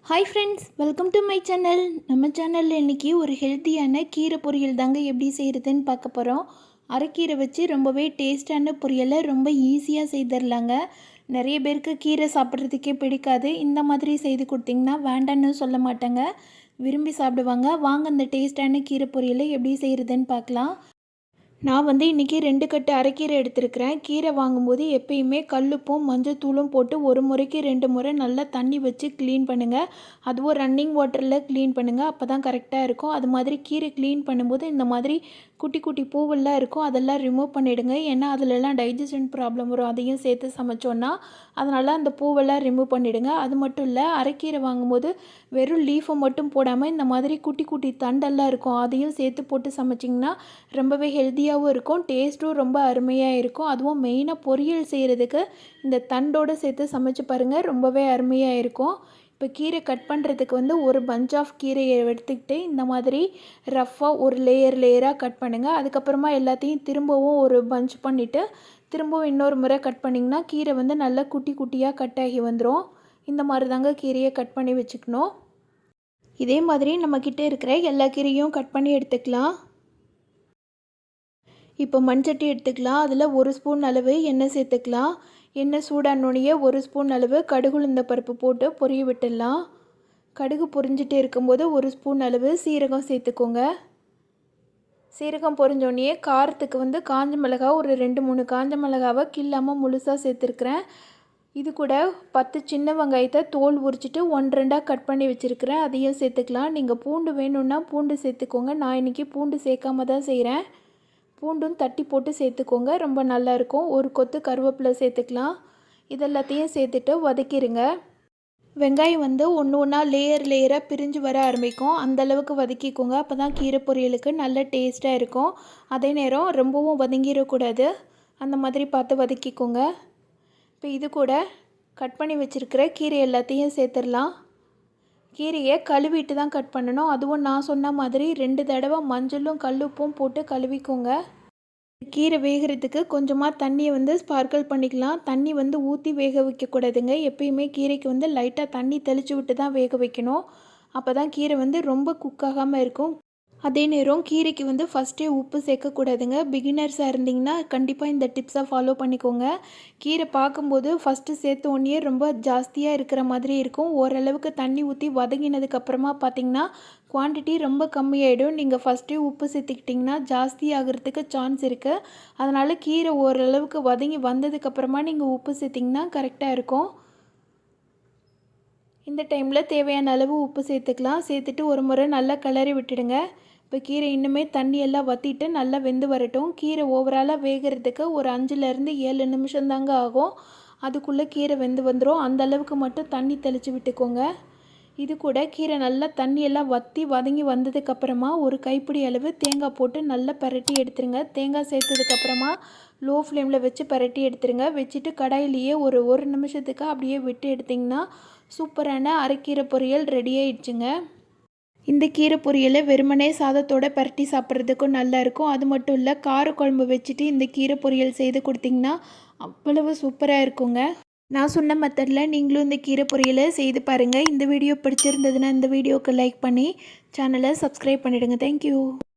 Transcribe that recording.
Hi friends, welcome to my channel. நம்ம சேனலில் இன்றைக்கி ஒரு ஹெல்த்தியான கீரை பொரியல் தாங்க எப்படி செய்கிறதுன்னு பார்க்க போகிறோம். அரைக்கீரை வச்சு ரொம்பவே டேஸ்டான பொரியலை ரொம்ப ஈஸியாக செய்திடலாங்க. நிறைய பேருக்கு கீரை சாப்பிட்றதுக்கே பிடிக்காது. இந்த மாதிரி செய்து கொடுத்திங்கன்னா வேண்டான்னு சொல்ல மாட்டாங்க, விரும்பி சாப்பிடுவாங்க. வாங்க இந்த டேஸ்டான கீரை பொரியலை எப்படி செய்கிறதுன்னு பார்க்கலாம். நான் இன்றைக்கி 2 கட்டு அரைக்கீரை எடுத்துருக்கிறேன். கீரை வாங்கும்போது எப்பயுமே கல்லுப்பும் மஞ்சத்தூளும் போட்டு ஒரு முறைக்கு 2 முறை நல்லா தண்ணி வச்சு க்ளீன் பண்ணுங்கள். அதுவும் ரன்னிங் வாட்டரில் க்ளீன் பண்ணுங்கள், அப்போ தான் கரெக்டாக இருக்கும். அது மாதிரி கீரை க்ளீன் பண்ணும்போது இந்த மாதிரி குட்டி குட்டி பூவெல்லாம் இருக்கும், அதெல்லாம் ரிமூவ் பண்ணிவிடுங்க. ஏன்னா அதிலெல்லாம் டைஜஷன் ப்ராப்ளம் வரும், அதையும் சேர்த்து சமைச்சோன்னா. அதனால் அந்த பூவெல்லாம் ரிமூவ் பண்ணிவிடுங்க. அது மட்டும் இல்லை, அரைக்கீரை வாங்கும்போது வெறும் லீஃபை மட்டும் போடாமல் இந்த மாதிரி குட்டி குட்டி தண்டெல்லாம் இருக்கும், அதையும் சேர்த்து போட்டு சமைச்சிங்கன்னா ரொம்பவே ஹெல்த்தியாகவும் இருக்கும், டேஸ்ட்டும் ரொம்ப அருமையாக இருக்கும். அதுவும் மெயினாக பொரியல் செய்கிறதுக்கு இந்த தண்டோடு சேர்த்து சமைச்சு பாருங்கள், ரொம்பவே அருமையாக இருக்கும். இப்போ கீரை கட் பண்ணுறதுக்கு ஒரு பஞ்ச் ஆஃப் கீரையை எடுத்துக்கிட்டு இந்த மாதிரி ரஃப்பாக ஒரு லேயராக கட் பண்ணுங்கள். அதுக்கப்புறமா எல்லாத்தையும் திரும்பவும் ஒரு பஞ்ச் பண்ணிவிட்டு திரும்பவும் இன்னொரு முறை கட் பண்ணிங்கன்னா கீரை நல்லா குட்டி குட்டியாக கட் ஆகி வந்துடும். இந்த மாதிரி தாங்க கீரையை கட் பண்ணி வச்சுக்கணும். இதே மாதிரி நம்மக்கிட்ட இருக்கிற எல்லா கீரையும் கட் பண்ணி எடுத்துக்கலாம். இப்போ மண்சட்டி எடுத்துக்கலாம். அதில் 1 ஸ்பூன் அளவு எண்ணெய் சேர்த்துக்கலாம். எண்ணெய் சூடானோடனே 1 ஸ்பூன் அளவு கடுகு உளுந்த பருப்பு போட்டு பொரிய விட்டுடலாம். கடுகு பொரிஞ்சிட்டே இருக்கும்போது 1 ஸ்பூன் அளவு சீரகம் சேர்த்துக்கோங்க. சீரகம் பொரிஞ்சோடனே காரத்துக்கு காஞ்ச மிளகா ஒரு 2-3 காஞ்ச மிளகாவை கில்லாமல் முழுசாக சேர்த்துருக்குறேன். இது கூட 10 சின்ன வெங்காயத்தை தோல் உரிச்சிட்டு 1-2 கட் பண்ணி வச்சுருக்கிறேன், அதையும் சேர்த்துக்கலாம். நீங்கள் பூண்டு வேணும்னா பூண்டு சேர்த்துக்கோங்க. நான் இன்றைக்கி பூண்டு சேர்க்காம தான் செய்கிறேன். பூண்டும் தட்டி போட்டு சேர்த்துக்கோங்க, ரொம்ப நல்லாயிருக்கும். ஒரு கொத்து கருவேப்பிலை சேர்த்துக்கலாம். இதெல்லாத்தையும் சேர்த்துட்டு வதக்கிடுங்க. வெங்காயம் ஒன்று ஒன்றா லேயராக பிரிஞ்சு வர ஆரம்பிக்கும், அந்தளவுக்கு வதக்கிக்கோங்க. அப்போ தான் கீரை பொரியலுக்கு நல்ல டேஸ்ட்டாக இருக்கும். அதே நேரம் ரொம்பவும் வதங்கிடக்கூடாது, அந்த மாதிரி பார்த்து வதக்கிக்கோங்க. இப்போ இது கூட கட் பண்ணி வச்சுருக்கிற கீரை எல்லாத்தையும் சேர்த்துடலாம். கீரையை கழுவிட்டு தான் கட் பண்ணணும். அதுவும் நான் சொன்ன மாதிரி 2 தடவை மஞ்சளும் கல்லுப்பும் போட்டு கழுவிக்கோங்க. கீரை வேகிறதுக்கு கொஞ்சமாக தண்ணியை ஸ்பார்க்கிள் பண்ணிக்கலாம். தண்ணி ஊற்றி வேக வைக்கக்கூடாதுங்க. எப்பயுமே கீரைக்கு லைட்டாக தண்ணி தெளித்து விட்டு தான் வேக வைக்கணும். அப்போ தான் கீரை ரொம்ப குக்காகாமல் இருக்கும். அதே நேரம் கீரைக்கு ஃபஸ்ட்டே உப்பு சேர்க்கக்கூடாதுங்க. பிகினர்ஸாக இருந்திங்கன்னா கண்டிப்பாக இந்த டிப்ஸை ஃபாலோ பண்ணிக்கோங்க. கீரை பார்க்கும்போது ஃபஸ்ட்டு சேர்த்த உடனே ரொம்ப ஜாஸ்தியாக இருக்கிற மாதிரி இருக்கும். ஓரளவுக்கு தண்ணி ஊற்றி வதங்கினதுக்கப்புறமா பார்த்திங்கன்னா குவான்டிட்டி ரொம்ப கம்மியாயிடும். நீங்கள் ஃபஸ்ட்டே உப்பு சேர்த்துக்கிட்டிங்கன்னா ஜாஸ்தி ஆகிறதுக்கு சான்ஸ் இருக்குது. அதனால் கீரை ஓரளவுக்கு வதங்கி வந்ததுக்கப்புறமா நீங்கள் உப்பு சேர்த்திங்கன்னா கரெக்டாக இருக்கும். இந்த டைமில் தேவையான அளவு உப்பு சேர்த்துக்கலாம். சேர்த்துட்டு ஒரு முறை நல்லா கிளறி விட்டுடுங்க. இப்போ கீரை இன்னுமே தண்ணியெல்லாம் வற்றிட்டு நல்லா வெந்து வரட்டும். கீரை ஓவராலாக வேகிறதுக்கு ஒரு 5-7 நிமிஷம் தாங்க ஆகும். அதுக்குள்ளே கீரை வெந்து வந்துடும். அந்தளவுக்கு மட்டும் தண்ணி தெளித்து விட்டுக்கோங்க. இது கூட கீரை நல்லா தண்ணியெல்லாம் வதங்கி வந்ததுக்கப்புறமா ஒரு கைப்பிடி அளவு தேங்காய் போட்டு நல்லா பரட்டி எடுத்துருங்க. தேங்காய் சேர்த்ததுக்கப்புறமா லோ ஃப்ளேமில் வச்சு பரட்டி எடுத்துருங்க. வச்சுட்டு கடாயிலேயே ஒரு நிமிஷத்துக்கு அப்படியே விட்டு எடுத்திங்கன்னா சூப்பரான அரைக்கீரை பொரியல் ரெடி ஆயிடுச்சுங்க. இந்த கீரை பொரியலை வெறுமனே சாதத்தோடு பரட்டி சாப்பிட்றதுக்கும் நல்லாயிருக்கும். அது மட்டும் இல்லை, காரக்குழம்பு வச்சுட்டு இந்த கீரை பொரியல் செய்து கொடுத்திங்கன்னா அவ்வளவு சூப்பராக இருக்குங்க. நான் சொன்ன மெத்தடில் நீங்களும் இந்த கீரை பொரியலை செய்து பாருங்கள். இந்த வீடியோ பிடிச்சிருந்ததுன்னா இந்த வீடியோவுக்கு லைக் பண்ணி சேனலை சப்ஸ்கிரைப் பண்ணிவிடுங்க. தேங்க்யூ.